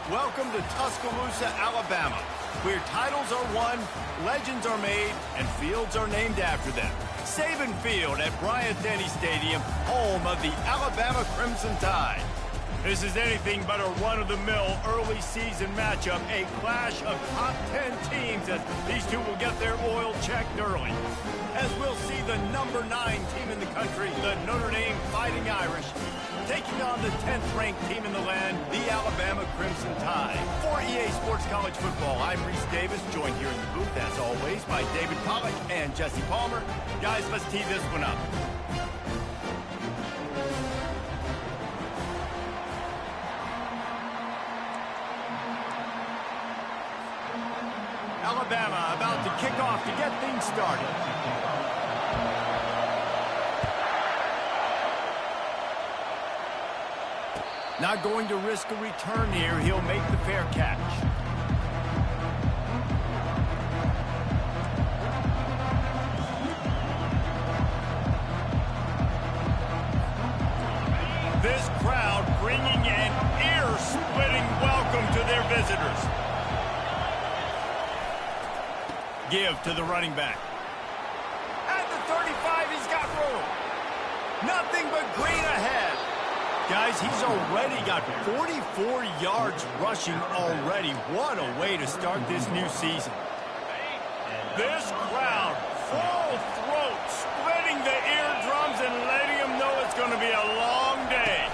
Welcome to Tuscaloosa, Alabama, where titles are won, legends are made, and fields are named after them. Saban Field at Bryant-Denny Stadium, home of the Alabama Crimson Tide. This is anything but a run-of-the-mill early season matchup, a clash of top 10 teams as these two will get their oil checked early. As we'll see the number 9 team in the country, the Notre Dame Fighting Irish, taking on the 10th-ranked team in the land, the Alabama Crimson Tide. For EA Sports College Football, I'm Reese Davis, joined here in the booth, as always, by David Pollack and Jesse Palmer. Guys, let's tee this one up. Alabama about to kick off to get things started. Not going to risk a return here. He'll make the fair catch. This crowd bringing an ear-splitting welcome to their visitors. Give to the running back. At the 35, he's got room. Nothing but green ahead. Guys, he's already got 44 yards rushing already. What a way to start this new season. This crowd, full throat, splitting the eardrums and letting them know it's going to be a long day.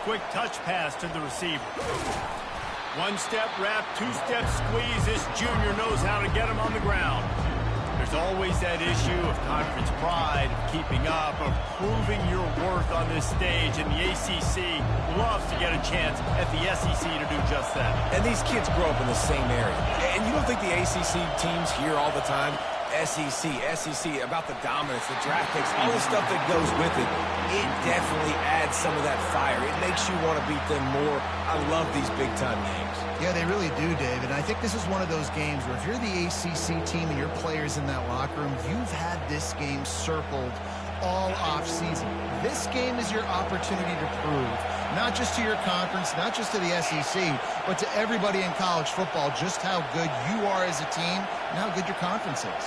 Quick touch pass to the receiver. One-step wrap, two-step squeeze. This junior knows how to get him on the ground. There's always that issue of conference pride, of keeping up, of proving your worth on this stage, and the ACC loves to get a chance at the SEC to do just that. And these kids grow up in the same area. And you don't think the ACC teams hear all the time, SEC, about the dominance, the draft picks, all the stuff that goes with it. It definitely adds some of that fire. It makes you want to beat them more. I love these big-time games. Yeah, they really do, David. I think this is one of those games where if you're the ACC team and your players in that locker room, you've had this game circled all off-season. This game is your opportunity to prove, not just to your conference, not just to the SEC, but to everybody in college football, just how good you are as a team and how good your conference is.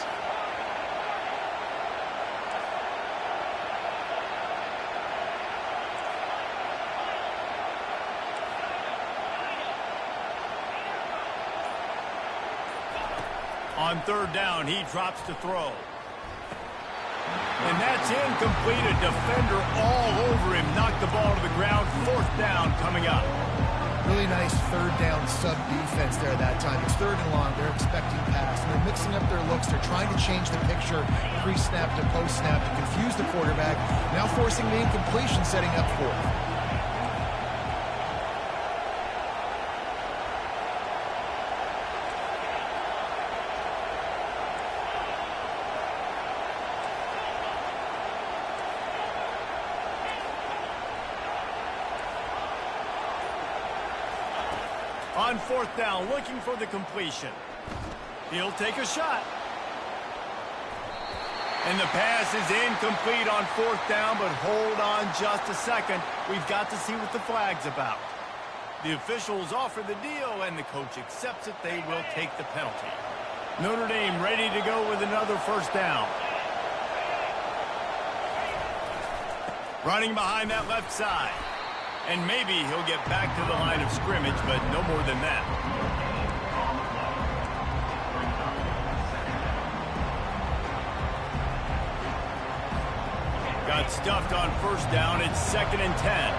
On third down, he drops to throw. And that's incomplete. A defender all over him. Knocked the ball to the ground. Fourth down coming up. Really nice third down sub-defense there that time. It's third and long. They're expecting pass. And they're mixing up their looks. They're trying to change the picture pre-snap to post-snap to confuse the quarterback. Now forcing the incompletion, setting up fourth. On fourth down, looking for the completion. He'll take a shot. And the pass is incomplete on fourth down, but hold on just a second. We've got to see what the flag's about. The officials offer the deal, and the coach accepts it. They will take the penalty. Notre Dame ready to go with another first down. Running behind that left side. And maybe he'll get back to the line of scrimmage, but no more than that. Got stuffed on first down. It's 2nd and 10.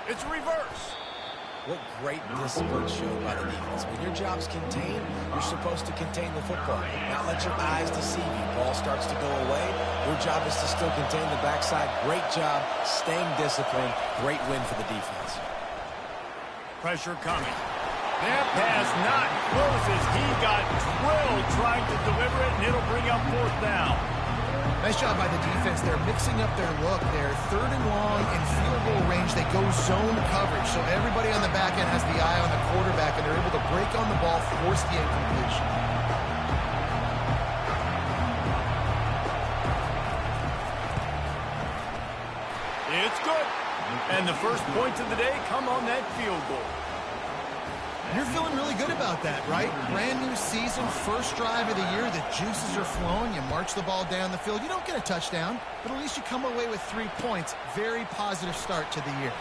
It's reverse. What great discipline showed by the defense. When your job's contained, you're supposed to contain the football, not let your eyes deceive you. Ball starts to go away. Your job is to still contain the backside. Great job staying disciplined. Great win for the defense. Pressure coming. That pass not close as he got drilled trying to deliver it, and it'll bring up fourth down. Nice job by the defense. They're mixing up their look. They're third and long in field goal range. They go zone coverage. So everybody on the back end has the eye on the quarterback, and they're able to break on the ball, force the incompletion. the first points of the day come on that field goal. You're feeling really good about that, right? Brand new season, first drive of the year, the juices are flowing, you march the ball down the field. You don't get a touchdown, but at least you come away with 3 points. Very positive start to the year.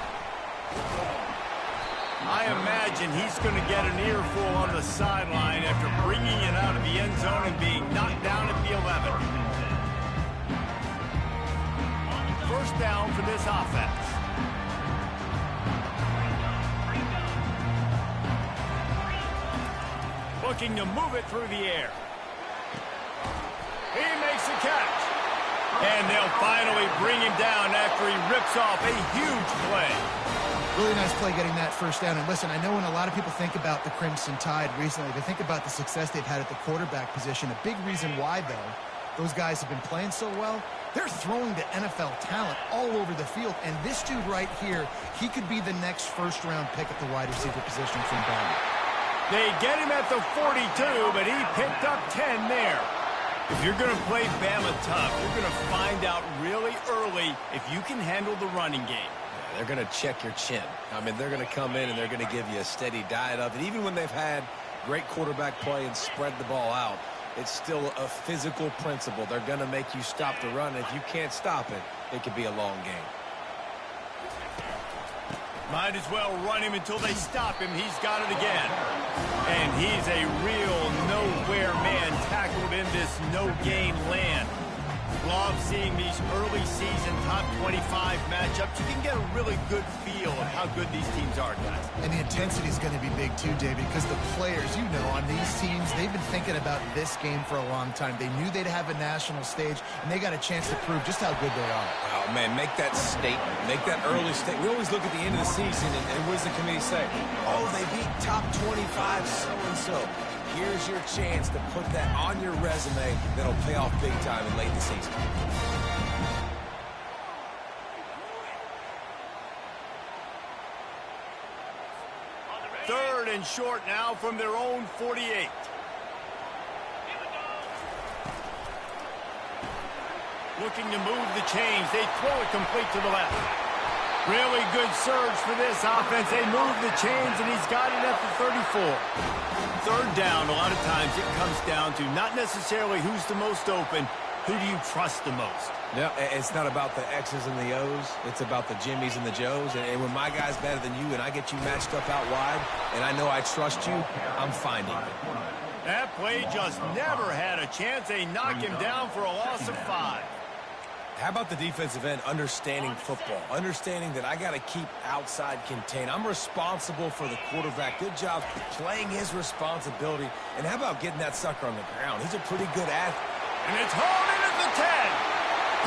I imagine he's going to get an earful on the sideline after bringing it out of the end zone and being knocked down at the 11. First down for this offense. Looking to move it through the air. He makes the catch. And they'll finally bring him down after he rips off a huge play. Really nice play getting that first down. And listen, I know when a lot of people think about the Crimson Tide recently, they think about the success they've had at the quarterback position. A big reason why, though, those guys have been playing so well, they're throwing to NFL talent all over the field. And this dude right here, he could be the next first-round pick at the wide receiver position from Bama. They get him at the 42, but he picked up 10 there. If you're going to play Bama tough, you're going to find out really early if you can handle the running game. They're going to check your chin. I mean, they're going to come in and they're going to give you a steady diet of it. Even when they've had great quarterback play and spread the ball out, it's still a physical principle. They're going to make you stop the run. If you can't stop it, it could be a long game. Might as well run him until they stop him. He's got it again. And he's a real nowhere man tackled in this no-gain land. Love seeing these early season top 25 matchups. You can get a really good feel of how good these teams are, guys. And the intensity is going to be big too, David, because the players, you know, on these teams, they've been thinking about this game for a long time. They knew they'd have a national stage, and they got a chance to prove just how good they are. Oh, man, make that statement. Make that early statement. We always look at the end of the season, and what does the committee say? Oh, they beat top 25 so-and-so. Here's your chance to put that on your resume that'll pay off big time in late in the season. Third and short now from their own 48. Looking to move the chains. They throw it complete to the left. Really good surge for this offense. They move the chains, and he's got it at the 34. Third down, a lot of times it comes down to not necessarily who's the most open, who do you trust the most? Yeah, it's not about the X's and the O's. It's about the Jimmies and the Joes. And when my guy's better than you and I get you matched up out wide and I know I trust you, I'm finding it. That play just never had a chance. They knock him down for a loss of 5. How about the defensive end understanding football, understanding that I got to keep outside contained. I'm responsible for the quarterback. Good job playing his responsibility. And how about getting that sucker on the ground? He's a pretty good athlete. And it's hauled in at the 10.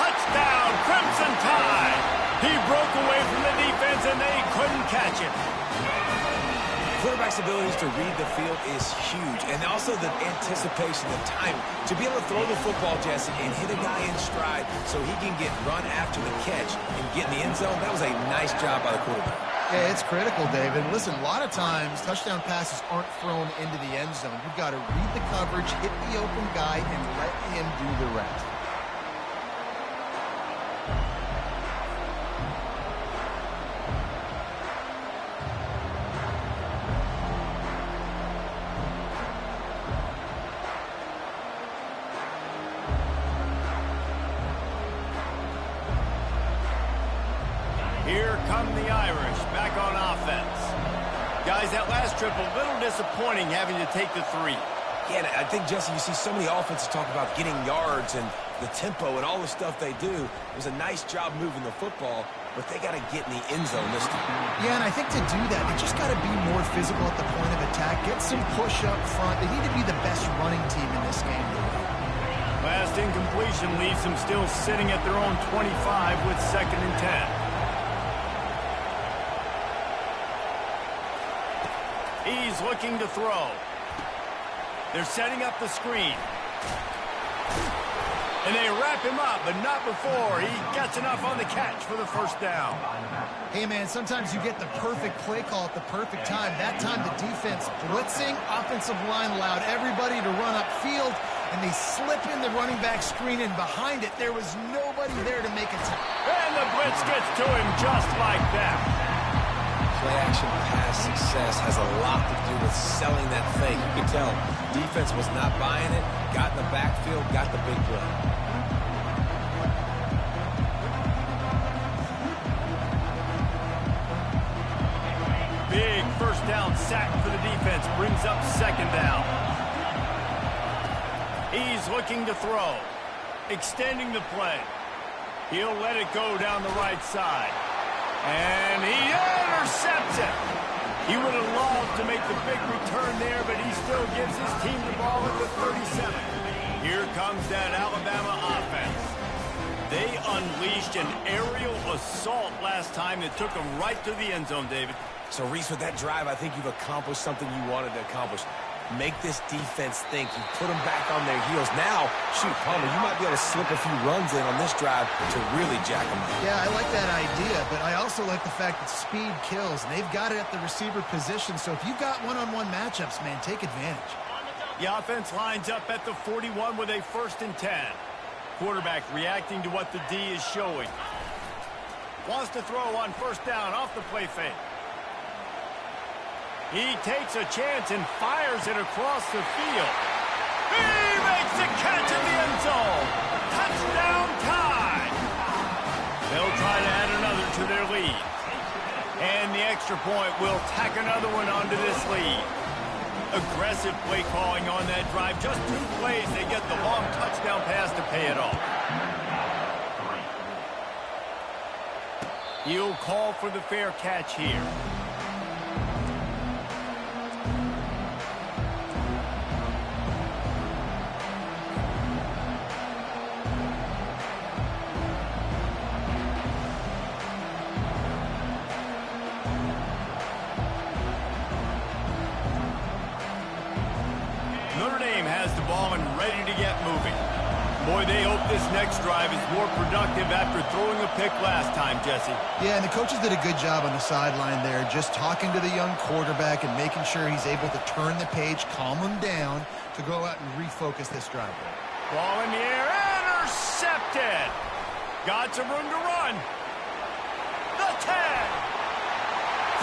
Touchdown, Crimson Tide. He broke away from the defense, and they couldn't catch him. Quarterback's abilities to read the field is huge, and also the anticipation, the time to be able to throw the football, Jesse, and hit a guy in stride so he can get run after the catch and get in the end zone. That was a nice job by the quarterback. Yeah, it's critical, David. Listen, a lot of times touchdown passes aren't thrown into the end zone. You've got to read the coverage, hit the open guy, and let him do the rest. Here come the Irish back on offense. Guys, that last trip, a little disappointing having to take the 3. Yeah, I think, Jesse, you see so many offenses talk about getting yards and the tempo and all the stuff they do. It was a nice job moving the football, but they got to get in the end zone this time. Yeah, and I think to do that, they just got to be more physical at the point of attack, get some push up front. They need to be the best running team in this game. Last incompletion leaves them still sitting at their own 25 with 2nd and 10. He's looking to throw. They're setting up the screen. And they wrap him up, but not before he gets enough on the catch for the first down. Hey, man, sometimes you get the perfect play call at the perfect time. That time the defense blitzing, offensive line allowed everybody to run upfield, and they slip in the running back screen, and behind it, there was nobody there to make a tackle. And the blitz gets to him just like that. Play-action pass success has a lot to do with selling that fake. You can tell defense was not buying it, got in the backfield, got the big play. Big first down sack for the defense, brings up second down. He's looking to throw, extending the play. He'll let it go down the right side. And he intercepts it. He would have loved to make the big return there, but he still gives his team the ball at the 37. Here comes that Alabama offense. They unleashed an aerial assault last time that took them right to the end zone, David. So, Reese, with that drive, I think you've accomplished something you wanted to accomplish. Make this defense think. You put them back on their heels. Now, shoot, Palmer, you might be able to slip a few runs in on this drive to really jack them up. Yeah, I like that idea, but I also like the fact that speed kills. And they've got it at the receiver position, so if you've got one-on-one matchups, man, take advantage. The offense lines up at the 41 with a 1st and 10. Quarterback reacting to what the D is showing. Wants to throw on 1st down off the play fake. He takes a chance and fires it across the field. He makes the catch in the end zone. Touchdown time. They'll try to add another to their lead. And the extra point will tack another one onto this lead. Aggressive play calling on that drive. Just 2 plays, they get the long touchdown pass to pay it off. He'll call for the fair catch here. Notre Dame has the ball and ready to get moving. Boy, they hope this next drive is more productive after throwing a pick last time, Jesse. Yeah, and the coaches did a good job on the sideline there, just talking to the young quarterback and making sure he's able to turn the page, calm him down to go out and refocus this drive. Ball in the air, intercepted. Got some room to run. The 10.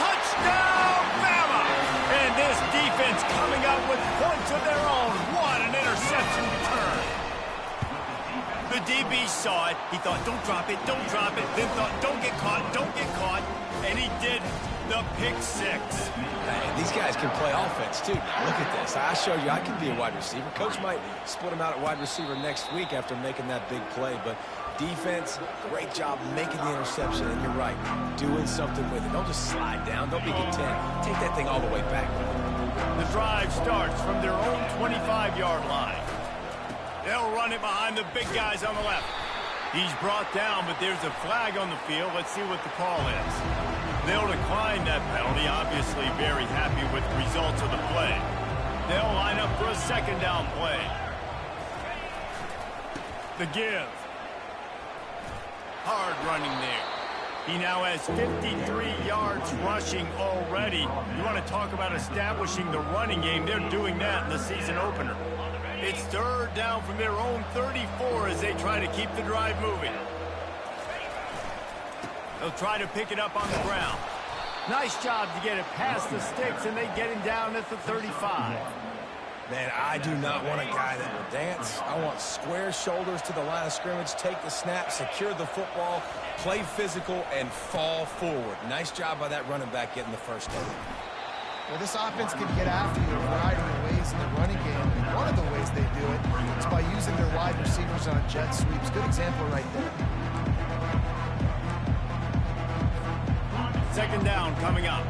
Touchdown, Bama! And this defense coming up with points of their own. What an interception return. The DB saw it. He thought, don't drop it, don't drop it. Then thought, don't get caught, don't get caught. And he did the pick 6. Man, these guys can play offense, too. Now, look at this. I showed you I can be a wide receiver. Coach might split him out at wide receiver next week after making that big play. But defense, great job making the interception. And you're right, doing something with it. Don't just slide down. Don't be content. Take that thing all the way back. The drive starts from their own 25-yard line. They'll run it behind the big guys on the left. He's brought down, but there's a flag on the field. Let's see what the call is. They'll decline that penalty, obviously very happy with the results of the play. They'll line up for a 2nd down play. The give. Hard running there. He now has 53 yards rushing already. You want to talk about establishing the running game. They're doing that in the season opener. It's 3rd down from their own 34 as they try to keep the drive moving. They'll try to pick it up on the ground. Nice job to get it past the sticks, and they get him down at the 35. Man, I do not want a guy that will dance. I want square shoulders to the line of scrimmage, take the snap, secure the football, play physical, and fall forward. Nice job by that running back getting the first down. Well, this offense can get after you a variety of ways in the running game. And one of the ways they do it is by using their wide receivers on jet sweeps. Good example right there. 2nd down coming up.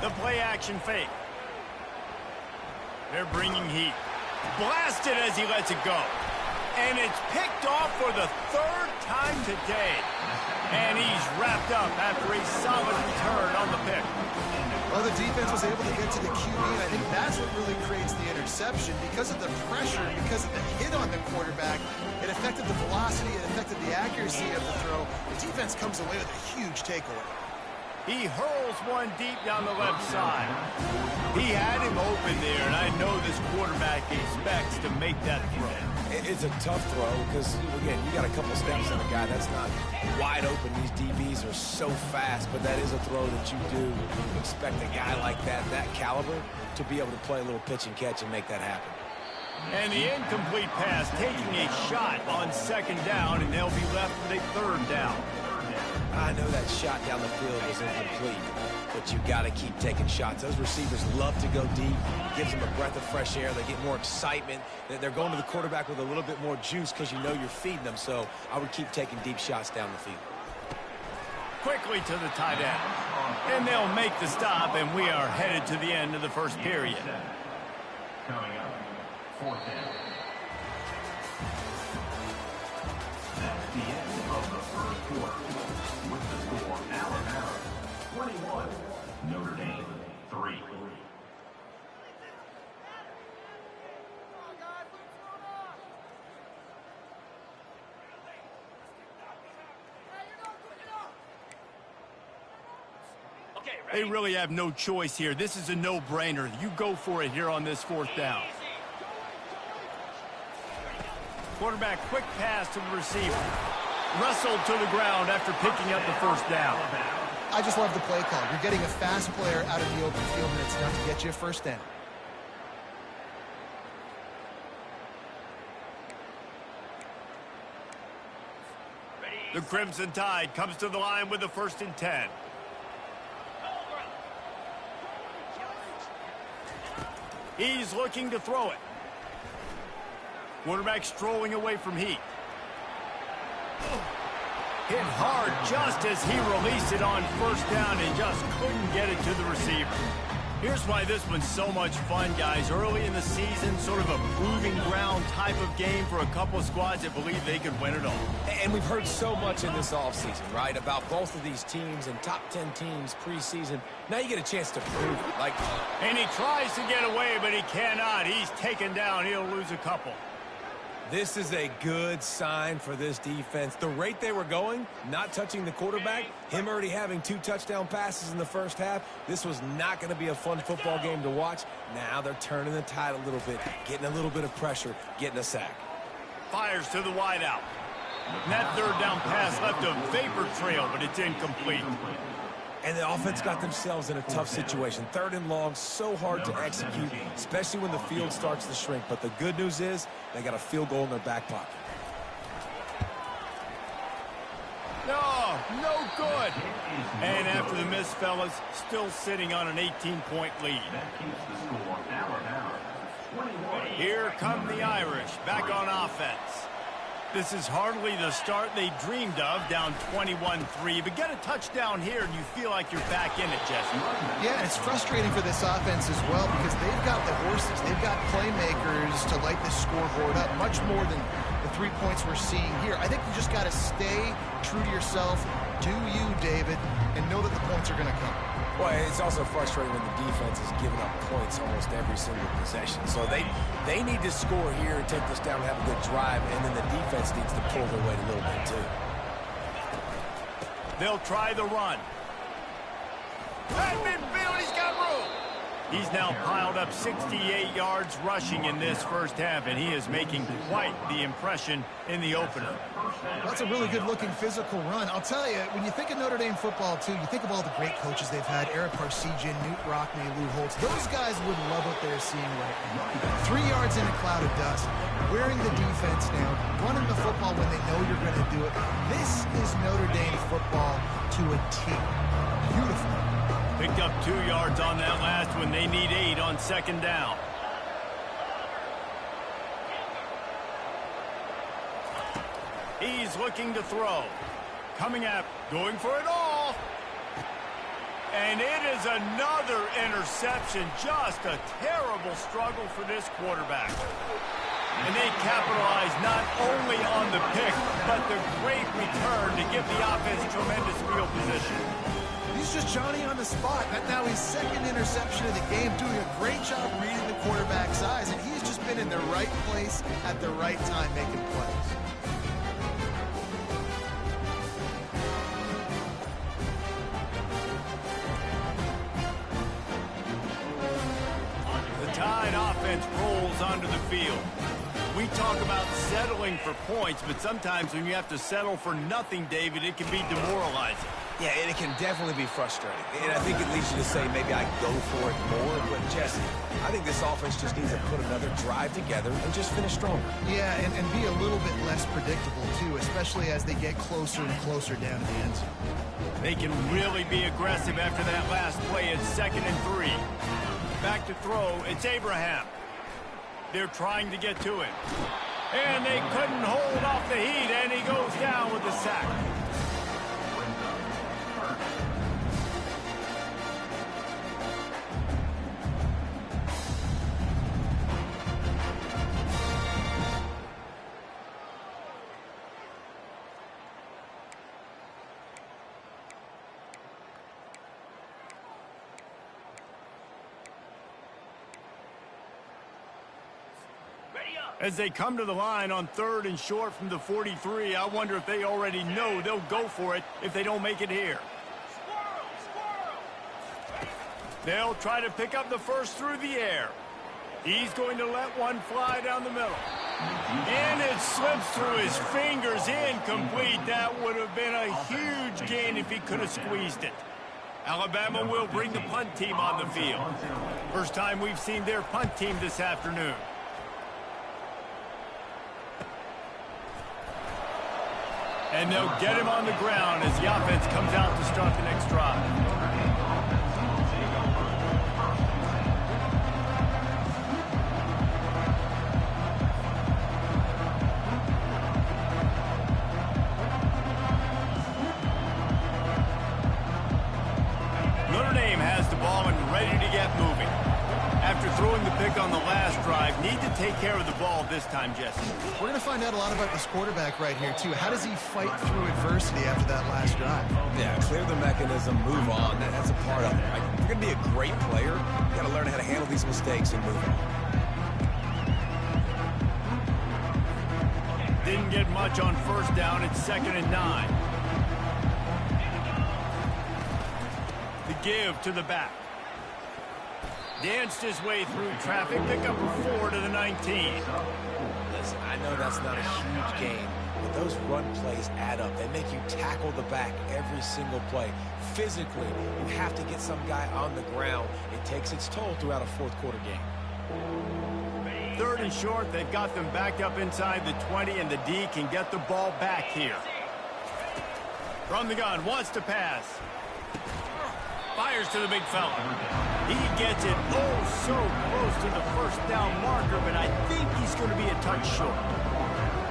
The play action fake. They're bringing heat. Blasted as he lets it go. And it's picked off for the 3rd time today. And he's wrapped up after a solid return on the pick. Well, the defense was able to get to the QB, and I think that's what really creates the interception. Because of the pressure, because of the hit on the quarterback, it affected the velocity, it affected the accuracy of the throw. The defense comes away with a huge takeaway. He hurls one deep down the left side. He had him open there, and I know this quarterback expects to make that throw. It's a tough throw because, again, you got a couple steps on the guy. That's not wide open. These DBs are so fast, but that is a throw that you do expect a guy like that caliber, to be able to play a little pitch and catch and make that happen. And the incomplete pass taking a shot on second down, and they'll be left with a third down. I know that shot down the field was incomplete, but you got to keep taking shots. Those receivers love to go deep. Gives them a breath of fresh air. They get more excitement. They're going to the quarterback with a little bit more juice because you know you're feeding them. So I would keep taking deep shots down the field. Quickly to the tight end. And they'll make the stop, and we are headed to the end of the first period. Coming up, fourth down. That's the end of the first quarter. With the score, Alabama 21, Notre Dame 3. They really have no choice here. This is a no-brainer. You go for it here on this fourth down. Quarterback, quick pass to the receiver. Wrestled to the ground after picking up the first down. I just love the play call. You're getting a fast player out of the open field, and it's enough to get you a first down. The Crimson Tide comes to the line with the 1st and 10. He's looking to throw it. Quarterback strolling away from Heat. Hit hard just as he released it on first down and just couldn't get it to the receiver. Here's why this one's so much fun, guys. Early in the season, sort of a proving ground type of game for a couple of squads that believe they could win it all. And we've heard so much in this offseason, right, about both of these teams and top 10 teams preseason. Now you get a chance to prove it. And he tries to get away, but he cannot. He's taken down. He'll lose a couple. This is a good sign for this defense. The rate they were going, not touching the quarterback, him already having 2 touchdown passes in the first half, this was not going to be a fun football game to watch. Now they're turning the tide a little bit, getting a little bit of pressure, getting a sack. Fires to the wideout. And that third down pass left a vapor trail, but it's incomplete. And the offense got themselves in a tough situation. 3rd and long, so hard to execute, especially when the field starts to shrink. But the good news is they got a field goal in their back pocket. No good. And after the miss, fellas, still sitting on an 18-point lead. Here come the Irish, back on offense. This is hardly the start they dreamed of, down 21-3. But get a touchdown here, and you feel like you're back in it, Jesse. Yeah, it's frustrating for this offense as well because they've got the horses. They've got playmakers to light the scoreboard up, much more than the 3 points we're seeing here. I think you just got to stay true to yourself, do you, David, and know that the points are going to come. Well, it's also frustrating when the defense is giving up points almost every single possession. So they need to score here and take this down and have a good drive, and then the defense needs to pull their weight a little bit too. They'll try the run. At midfield, he's got room. He's now piled up 68 yards rushing in this first half, and he is making quite the impression in the opener. That's a really good-looking physical run. I'll tell you, when you think of Notre Dame football, too, you think of all the great coaches they've had, Eric Parsegian, Newt Rockne, Lou Holtz. Those guys would love what they're seeing right now. 3 yards in a cloud of dust, wearing the defense down, running the football when they know you're going to do it. This is Notre Dame football to a T. Beautiful. Picked up 2 yards on that last one. They need 8 on second down. He's looking to throw. Coming up, going for it all. And it is another interception. Just a terrible struggle for this quarterback. And they capitalize not only on the pick, but the great return to give the offense tremendous field position. He's just Johnny on the spot. Now his 2nd interception of the game, doing a great job reading the quarterback's eyes, and he's just been in the right place at the right time making plays. Tide offense rolls onto the field. We talk about settling for points, but sometimes when you have to settle for nothing, David, it can be demoralizing. Yeah, and it can definitely be frustrating. And I think it leads you to say maybe I go for it more. But, Jesse, I think this offense just needs to put another drive together and just finish stronger. Yeah, and be a little bit less predictable, too, especially as they get closer and closer down to the end zone. They can really be aggressive after that last play. It's 2nd and 3. Back to throw. It's Abraham. They're trying to get to it. And they couldn't hold off the heat, and he goes down with the sack. As they come to the line on 3rd and short from the 43, I wonder if they already know they'll go for it if they don't make it here. They'll try to pick up the first through the air. He's going to let one fly down the middle. And it slips through his fingers, incomplete. That would have been a huge gain if he could have squeezed it. Alabama will bring the punt team on the field. First time we've seen their punt team this afternoon. And they'll get him on the ground as the offense comes out to start the next drive. Notre Dame has the ball and ready to get moving. After throwing the pick on the last drive, need to take care of the ball this time, Jesse. We're going to find out a lot about this quarterback right here, too. How does he fight through adversity after that last drive? Yeah, clear the mechanism, move on. That's a part of it, right? If you're going to be a great player, you got to learn how to handle these mistakes and move on. Didn't get much on first down. It's 2nd and 9. The give to the back. Danced his way through traffic, pick up a 4 to the 19. Listen, I know that's not a huge game, but those run plays add up. They make you tackle the back every single play. Physically, you have to get some guy on the ground. It takes its toll throughout a fourth-quarter game. 3rd and short, they've got them backed up inside the 20, and the D can get the ball back here. From the gun, wants to pass. Fires to the big fella. He gets it so close to the first down marker, but I think he's going to be a touch short.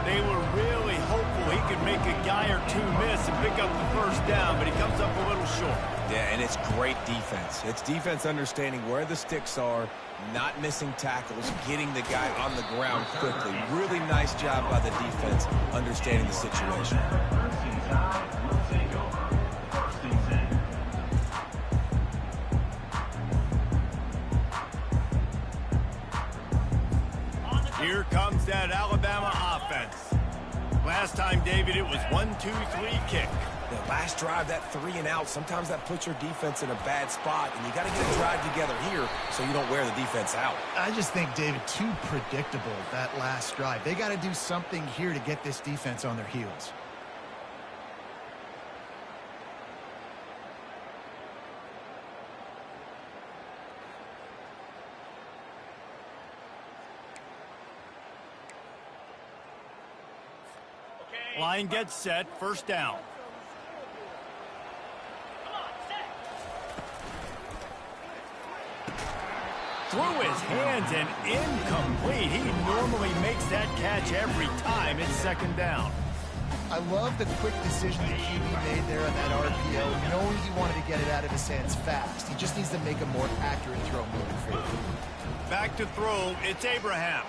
They were really hopeful he could make a guy or two miss and pick up the first down, but he comes up a little short. Yeah, and it's great defense. It's defense understanding where the sticks are, not missing tackles, getting the guy on the ground quickly. Really nice job by the defense understanding the situation. Here comes that Alabama offense. Last time, David, it was 1-2-3 kick. The last drive, that 3 and out, sometimes that puts your defense in a bad spot, and you got to get a drive together here so you don't wear the defense out. I just think, David, too predictable, that last drive. They got to do something here to get this defense on their heels. Line gets set, first down. Through his hands and incomplete. He normally makes that catch every time. It's 2nd down. I love the quick decision that QB made there on that RPO, knowing he wanted to get it out of his hands fast. He just needs to make a more accurate throw moving forward. Back to throw, it's Abraham.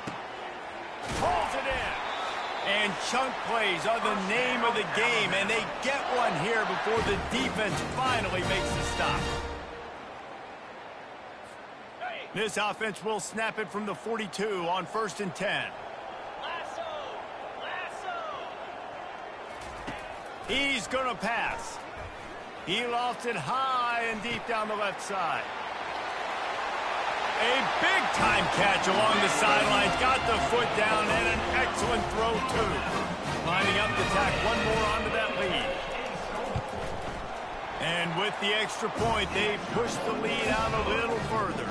Pulls it in. And chunk plays are the name of the game, and they get one here before the defense finally makes the stop. This offense will snap it from the 42 on 1st and 10. He's going to pass. He lofts it high and deep down the left side. A big-time catch along the sidelines. Got the foot down and an excellent throw, too. Lining up to tack one more onto that lead. And with the extra point, they push the lead out a little further.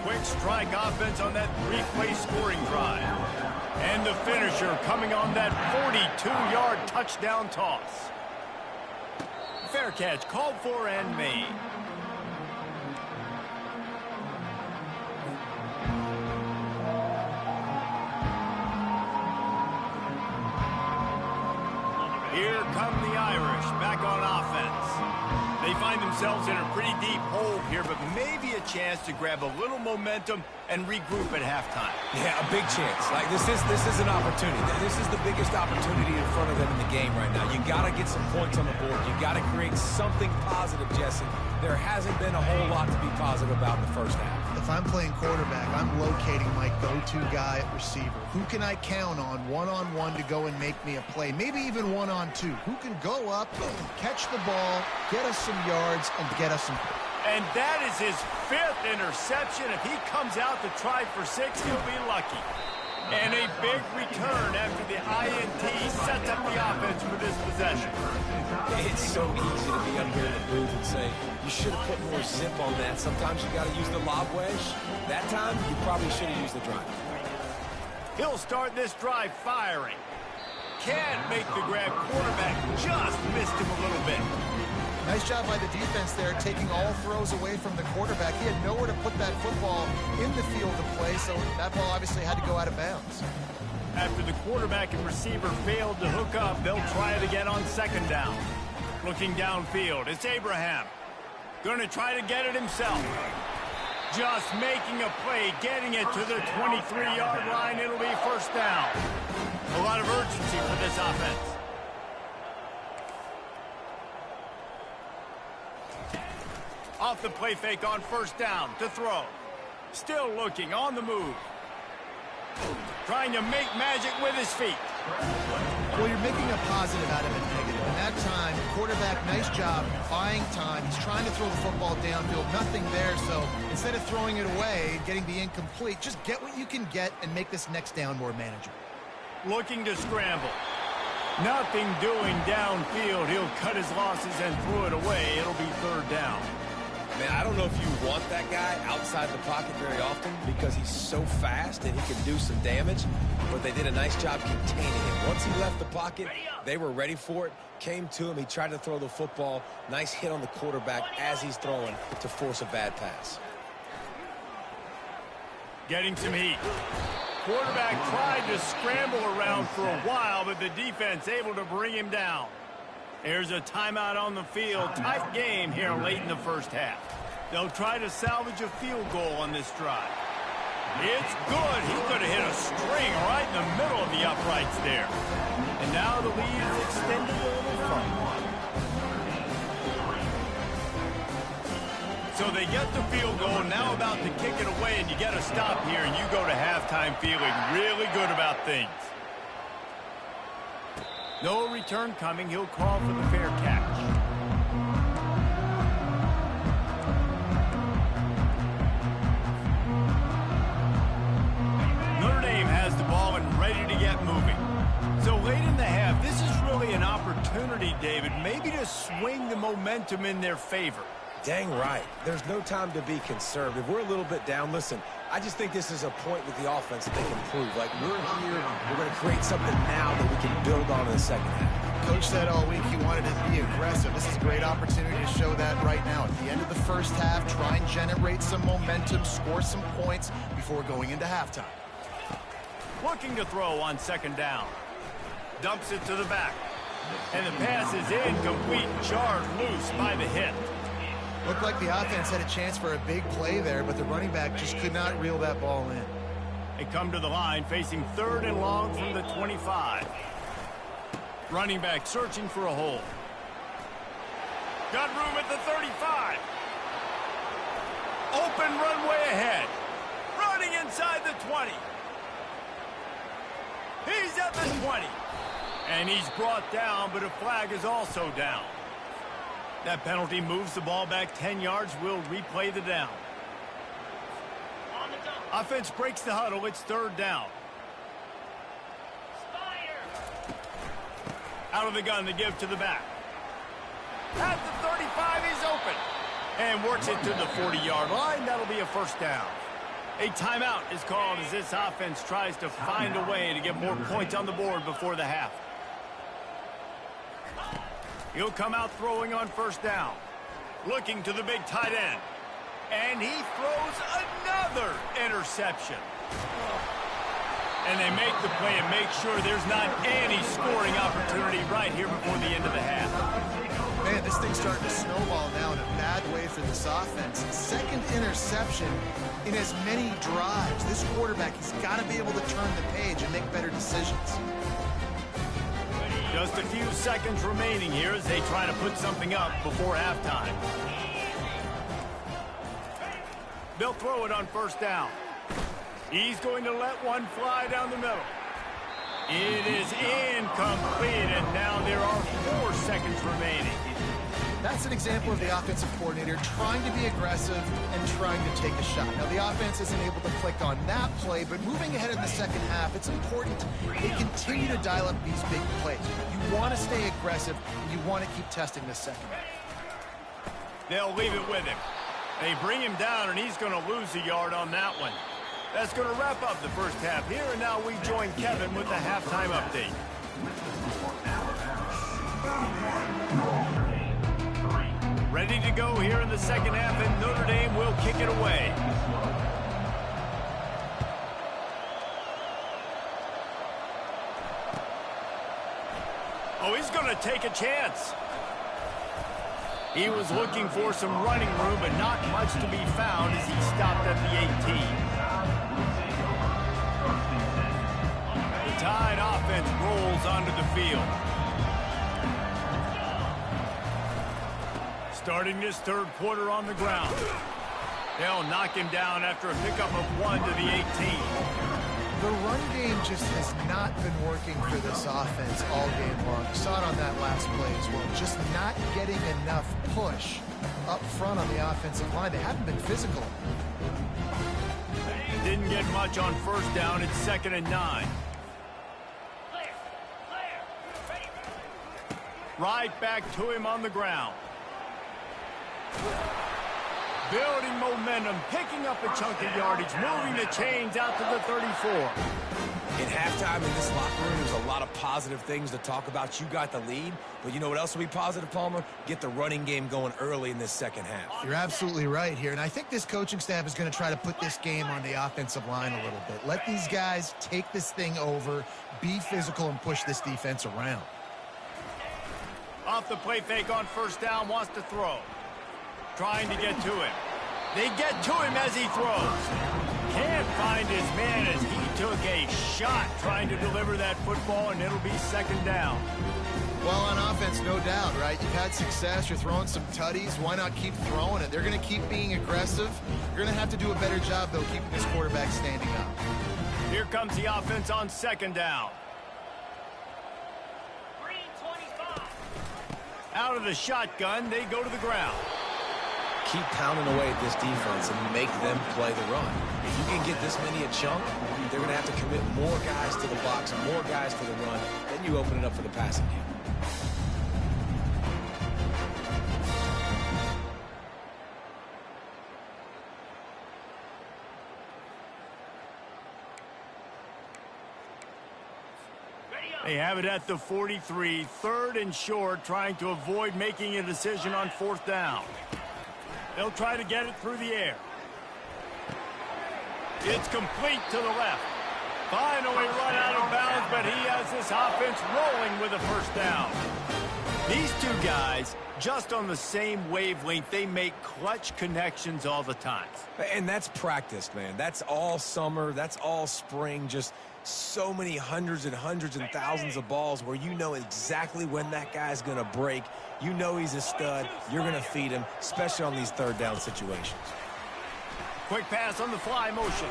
Quick strike offense on that three-play scoring drive. And the finisher coming on that 42-yard touchdown toss. Fair catch called for and made. Here come the Irish back on offense. They find themselves in a pretty deep hole here, but maybe a chance to grab a little momentum and regroup at halftime. Yeah, a big chance. Like this is an opportunity. This is the biggest opportunity in front of them in the game right now. You got to get some points on the board. You got to create something positive, Jesse. There hasn't been a whole lot to be positive about in the first half. If I'm playing quarterback, I'm locating my go-to guy at receiver. Who can I count on one-on-one to go and make me a play? Maybe even one-on-two. Who can go up, catch the ball, get us some yards, and get us some points? And that is his 5th interception. If he comes out to try for 6, he'll be lucky. And a big return after the INT sets up the offense for this possession. It's so easy to be up here in the booth and say, you should have put more zip on that. Sometimes you got to use the lob wedge. That time, you probably should have used the drive. He'll start this drive firing. Can't make the grab. Quarterback just missed him a little bit. Nice job by the defense there, taking all throws away from the quarterback. He had nowhere to put that football in the field of play, so that ball obviously had to go out of bounds. After the quarterback and receiver failed to hook up, they'll try it again on 2nd down. Looking downfield, it's Abraham. Going to try to get it himself. Just making a play, getting it to the 23-yard line. It'll be 1st down. A lot of urgency for this offense. Off the play fake on 1st down to throw. Still looking on the move. Trying to make magic with his feet. Well, you're making a positive out of a negative. And that time, quarterback, nice job, buying time. He's trying to throw the football downfield. Nothing there, so instead of throwing it away, getting the incomplete, just get what you can get and make this next down more manageable. Looking to scramble. Nothing doing downfield. He'll cut his losses and throw it away. It'll be 3rd down. Man, I don't know if you want that guy outside the pocket very often because he's so fast and he can do some damage, but they did a nice job containing him. Once he left the pocket, they were ready for it, came to him, he tried to throw the football. Nice hit on the quarterback as he's throwing to force a bad pass. Getting some heat. Quarterback tried to scramble around for a while, but the defense able to bring him down. There's a timeout on the field. Tight game here late in the 1st half. They'll try to salvage a field goal on this drive. It's good. He could have hit a string right in the middle of the uprights there. And now the lead is extended a little further. So they get the field goal, now about to kick it away, and you get a stop here, and you go to halftime feeling really good about things. No return coming. He'll call for the fair catch. Notre Dame has the ball and ready to get moving. So late in the half, this is really an opportunity, David, maybe to swing the momentum in their favor. Dang right. There's no time to be conservative. We're a little bit down. Listen, I just think this is a point with the offense that they can improve. Like, we're here, we're going to create something now that we can build on in the 2nd half. Coach said all week he wanted to be aggressive. This is a great opportunity to show that right now. At the end of the 1st half, try and generate some momentum, score some points before going into halftime. Looking to throw on 2nd down. Dumps it to the back. And the pass is incomplete, jarred loose by the hit. Looked like the offense had a chance for a big play there, but the running back just could not reel that ball in. They come to the line facing 3rd and long from the 25. Running back searching for a hole. Got room at the 35. Open runway ahead. Running inside the 20. He's at the 20. And he's brought down, but a flag is also down. That penalty moves the ball back 10 yards. We'll replay the down. Offense breaks the huddle. It's third down. Out of the gun to give to the back. At the 35, he's open. And works it to the 40-yard line. That'll be a first down. A timeout is called as this offense tries to find a way to get more points on the board before the half. He'll come out throwing on first down. Looking to the big tight end. And he throws another interception. And they make the play and make sure there's not any scoring opportunity right here before the end of the half. Man, this thing's starting to snowball now in a bad way for this offense. Second interception in as many drives. This quarterback has got to be able to turn the page and make better decisions. Just a few seconds remaining here as they try to put something up before halftime. They'll throw it on first down. He's going to let one fly down the middle. It is incomplete, and now there are 4 seconds remaining. That's an example of the offensive coordinator trying to be aggressive and trying to take a shot. Now, the offense isn't able to click on that play, but moving ahead in the second half, it's important they continue to dial up these big plays. You want to stay aggressive, and you want to keep testing this second half. They'll leave it with him. They bring him down, and he's going to lose a yard on that one. That's going to wrap up the first half here, and now we join Kevin with the halftime update. Ready to go here in the second half, and Notre Dame will kick it away. Oh, he's going to take a chance. He was looking for some running room, but not much to be found as he stopped at the 18. The Tide offense rolls onto the field. Starting this third quarter on the ground. They'll knock him down after a pickup of 1 to the 18. The run game just has not been working for this offense all game long. You saw it on that last play as well. Just not getting enough push up front on the offensive line. They haven't been physical. Didn't get much on first down. It's 2nd and 9. Right back to him on the ground. Building momentum, picking up a chunk of yardage, moving the chains out to the 34. In halftime in this locker room, there's a lot of positive things to talk about. You got the lead, but you know what else will be positive, Palmer? Get the running game going early in this second half. You're absolutely right here, and I think this coaching staff is going to try to put this game on the offensive line a little bit. Let these guys take this thing over, be physical, and push this defense around. Off the play fake on first down, wants to throw. Trying to get to him. They get to him as he throws. Can't find his man as he took a shot trying to deliver that football, and it'll be 2nd down. Well, on offense, no doubt, right? You've had success. You're throwing some tutties. Why not keep throwing it? They're going to keep being aggressive. You're going to have to do a better job, though, keeping this quarterback standing up. Here comes the offense on 2nd down. Out of the shotgun, they go to the ground. Keep pounding away at this defense and make them play the run. If you can get this many a chunk, they're going to have to commit more guys to the box, more guys to the run. Then you open it up for the passing game. They have it at the 43, 3rd and short, trying to avoid making a decision on 4th down. They'll try to get it through the air. It's complete to the left. Finally run out of bounds, but he has this offense rolling with a first down. These two guys, just on the same wavelength, they make clutch connections all the time. And that's practice, man. That's all summer. That's all spring. Just so many hundreds and thousands of balls where you know exactly when that guy's going to break. You know he's a stud. You're going to feed him, especially on these 3rd down situations. Quick pass on the fly motion.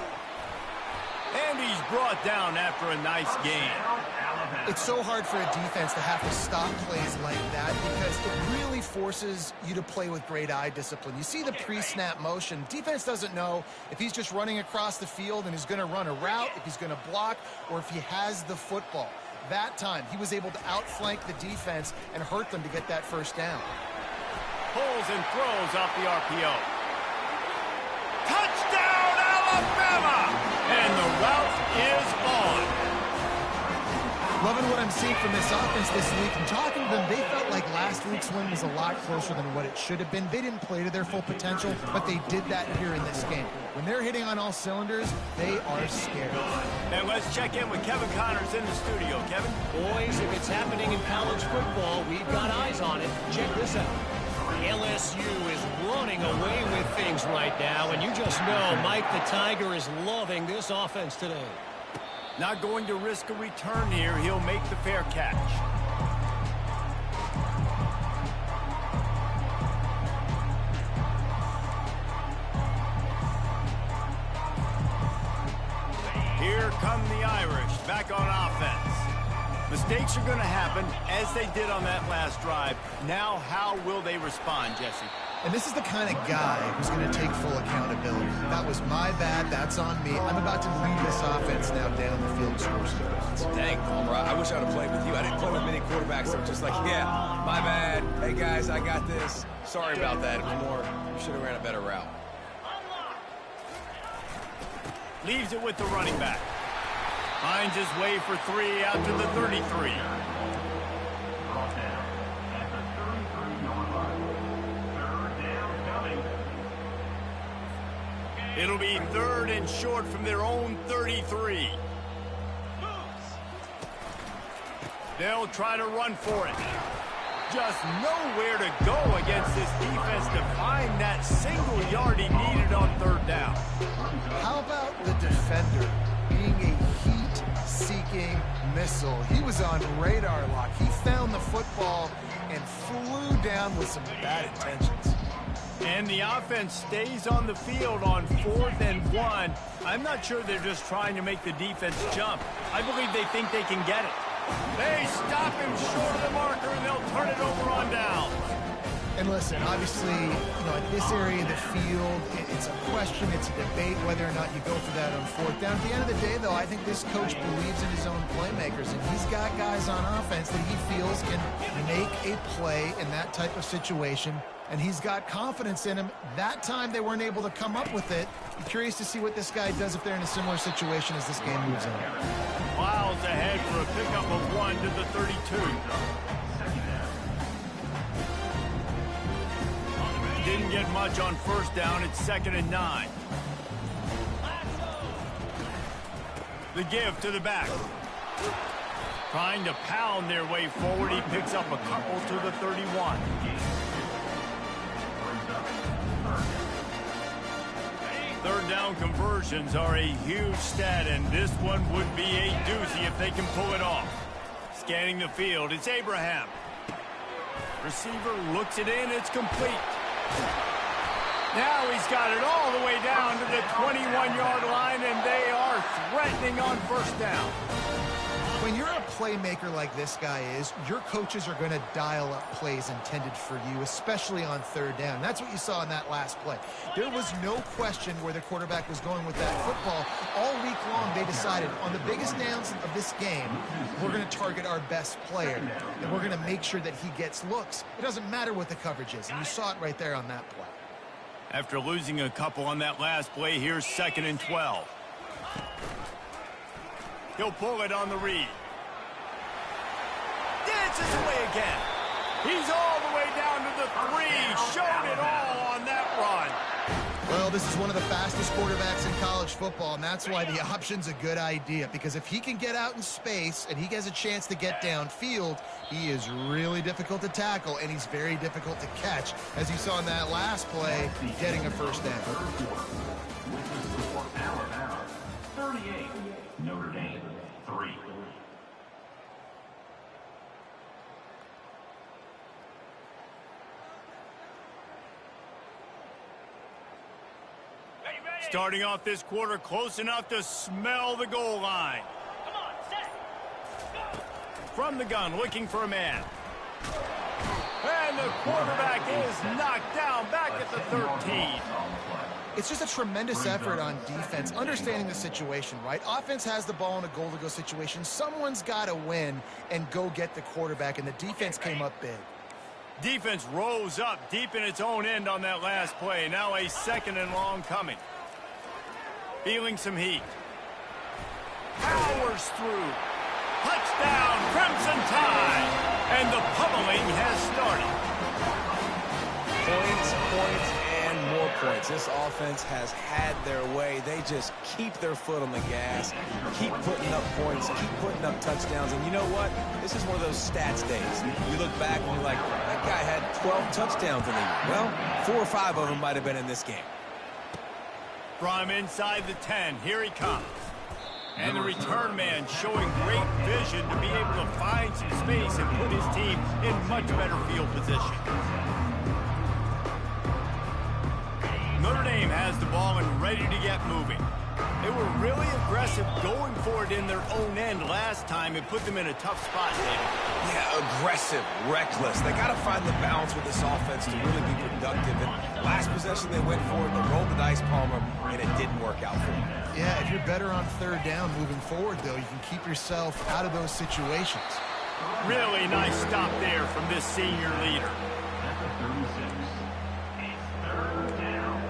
And he's brought down after a nice gain. It's so hard for a defense to have to stop plays like that because it really forces you to play with great eye discipline. You see the pre-snap motion. Defense doesn't know if he's just running across the field and is going to run a route, if he's going to block, or if he has the football. That time, he was able to outflank the defense and hurt them to get that first down. Pulls and throws off the RPO. Touchdown, Alabama! And the route is on. Loving what I'm seeing from this offense this week. And talking to them, they felt like last week's win was a lot closer than what it should have been. They didn't play to their full potential, but they did that here in this game. When they're hitting on all cylinders, they are scared. And let's check in with Kevin Connors in the studio. Kevin? Boys, if it's happening in college football, we've got eyes on it. Check this out. LSU is running away with things right now, and you just know Mike the Tiger is loving this offense today. Not going to risk a return here. He'll make the fair catch. Here come the Irish back on offense. Mistakes are going to happen as they did on that last drive. Now, how will they respond, Jesse? And this is the kind of guy who's going to take full accountability. That was my bad. That's on me. I'm about to lead this offense now down the field and score some points. Dang, Palmer, I wish I would have played with you. I didn't play with many quarterbacks that were just like, yeah, my bad. Hey, guys, I got this. Sorry about that. It was more, you should have ran a better route. Leaves it with the running back. Finds his way for 3 out to the 33. Brought down at the 33-yard line. Third down coming. It'll be 3rd and short from their own 33. They'll try to run for it. Just nowhere to go against this defense to find that single yard he needed on 3rd down. How about the defender being a heat-seeking missile? He was on radar lock. He found the football and flew down with some bad intentions. And the offense stays on the field on 4th and 1. I'm not sure they're just trying to make the defense jump. I believe they think they can get it. They stop him short of the marker, and they'll turn it over on down. And listen, obviously, at this area of the field, it's a question, it's a debate whether or not you go for that on 4th down. At the end of the day, though, I think this coach believes in his own playmakers, and he's got guys on offense that he feels can make a play in that type of situation, and he's got confidence in him. That time, they weren't able to come up with it. I'm curious to see what this guy does if they're in a similar situation as this game moves on. Miles ahead for a pickup of 1 to the 32. Didn't get much on 1st down. It's 2nd and 9. The give to the back. Trying to pound their way forward. He picks up a couple to the 31. Third down conversions are a huge stat, and this one would be a doozy if they can pull it off. Scanning the field, it's Abraham. Receiver looks it in, it's complete. Now he's got it all the way down to the 21-yard line, and they are threatening on 1st down. When you're a playmaker like this guy is, your coaches are going to dial up plays intended for you, especially on 3rd down. That's what you saw in that last play. There was no question where the quarterback was going with that football. All week long, they decided on the biggest downs of this game, we're going to target our best player, and we're going to make sure that he gets looks. It doesn't matter what the coverage is, and you saw it right there on that play. After losing a couple on that last play, here's 2nd and 12. He'll pull it on the read. Dances away again. He's all the way down to the 3. Showed it all on that run. Well, this is one of the fastest quarterbacks in college football, and that's why the option's a good idea, because if he can get out in space and he has a chance to get downfield, he is really difficult to tackle, and he's very difficult to catch, as you saw in that last play, getting a 1st down. With the score, Alabama 38, Notre Dame 3. Starting off this quarter close enough to smell the goal line. from the gun, looking for a man. And the quarterback is knocked down back at the 13. It's just a tremendous effort on defense, understanding the situation, right? Offense has the ball in a goal-to-go situation. Someone's got to win and go get the quarterback, and the defense came up big. Defense rose up deep in its own end on that last play. Now a 2nd and long coming. Feeling some heat. Powers through. Touchdown, Crimson Tide. And the pummeling has started. Points, and more points. This offense has had their way. They just keep their foot on the gas, keep putting up points, keep putting up touchdowns. And you know what? This is one of those stats days. You look back and you're like, that guy had 12 touchdowns in the year. Well, 4 or 5 of them might have been in this game. From inside the 10, here he comes. And the return man showing great vision to be able to find some space and put his team in much better field position. Notre Dame has the ball and ready to get moving. They were really aggressive going for it in their own end last time. It put them in a tough spot, David. Yeah, aggressive, reckless. They got to find the balance with this offense to really be productive. And last possession they went for it, they rolled the dice, Palmer, and it didn't work out for them. Yeah, if you're better on 3rd down moving forward, though, you can keep yourself out of those situations. Really nice stop there from this senior leader. At the 36, it's 3rd down.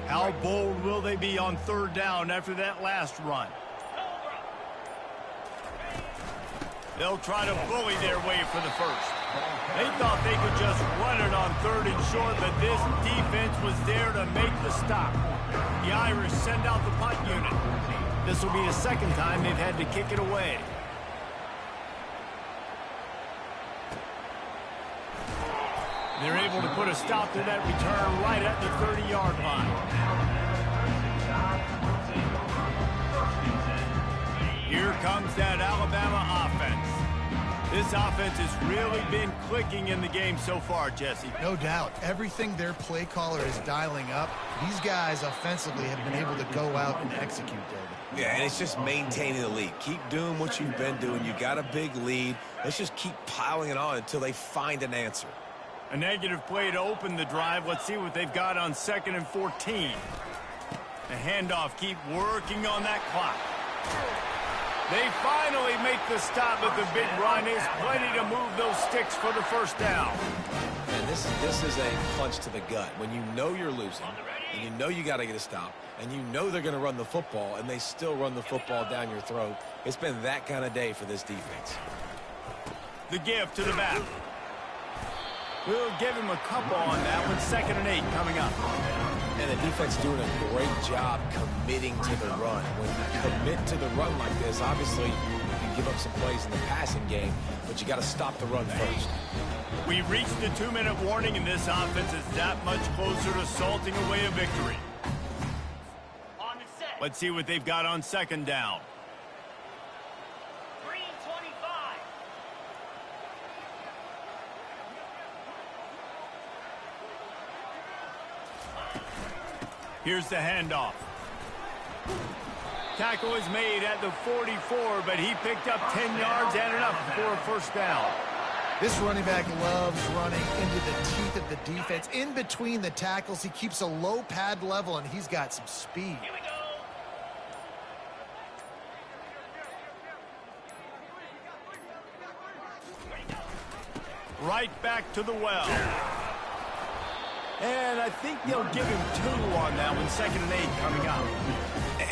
How bold will they be on 3rd down after that last run? They'll try to bully their way for the first. They thought they could just run it on 3rd and short, but this defense was there to make the stop. The Irish send out the punt unit. This will be the 2nd time they've had to kick it away. They're able to put a stop to that return right at the 30-yard line. Here comes that Alabama offense. This offense has really been clicking in the game so far, Jesse. No doubt. Everything their play caller is dialing up, these guys offensively have been able to go out and execute, David. Yeah, and it's just maintaining the lead. Keep doing what you've been doing. You got a big lead. Let's just keep piling it on until they find an answer. A negative play to open the drive. Let's see what they've got on 2nd and 14. The handoff, keep working on that clock. They finally make the stop, but the big run is plenty to move those sticks for the 1st down. And this is a punch to the gut. When you know you're losing, and you know you got to get a stop, and you know they're going to run the football, and they still run the football down your throat. It's been that kind of day for this defense. The give to the back. We'll give him a couple on that one. 2nd and 8 coming up. And the defense doing a great job committing to the run. When you commit to the run like this, obviously you can give up some plays in the passing game, but you got to stop the run first. We reached the 2-minute warning, and this offense is that much closer to salting away a victory. Let's see what they've got on 2nd down. Here's the handoff. Tackle is made at the 44, but he picked up 10 yards and enough for a 1st down. This running back loves running into the teeth of the defense. In between the tackles, he keeps a low pad level, and he's got some speed. Right back to the well. And I think they'll give him 2 on that one. 2nd and 8 coming up.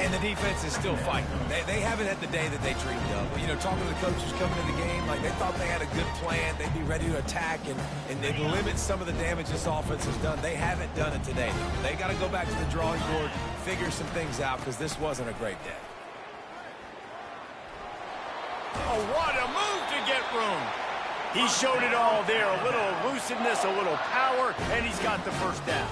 And the defense is still fighting. They haven't had the day that they dreamed of. You know, talking to the coaches coming into the game, like they thought they had a good plan. They'd be ready to attack and they'd limit some of the damage this offense has done. They haven't done it today, though. They got to go back to the drawing board, figure some things out, because this wasn't a great day. Oh, what a move to get room. He showed it all there. A little elusiveness, a little power, and he's got the 1st down.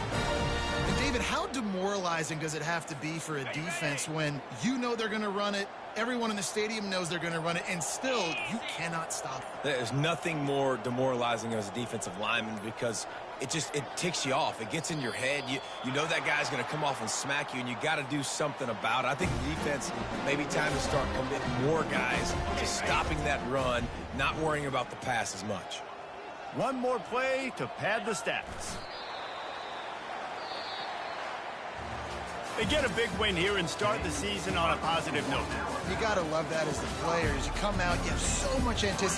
And David, how demoralizing does it have to be for a defense when you know they're going to run it, everyone in the stadium knows they're going to run it, and still you cannot stop it? There's nothing more demoralizing as a defensive lineman because it ticks you off. It gets in your head. You know that guy's going to come off and smack you, and you got to do something about it. I think the defense, maybe time to start committing more guys to stopping that run, not worrying about the pass as much. One more play to pad the stats. They get a big win here and start the season on a positive note. You got to love that as the players. You come out, you have so much anticipation.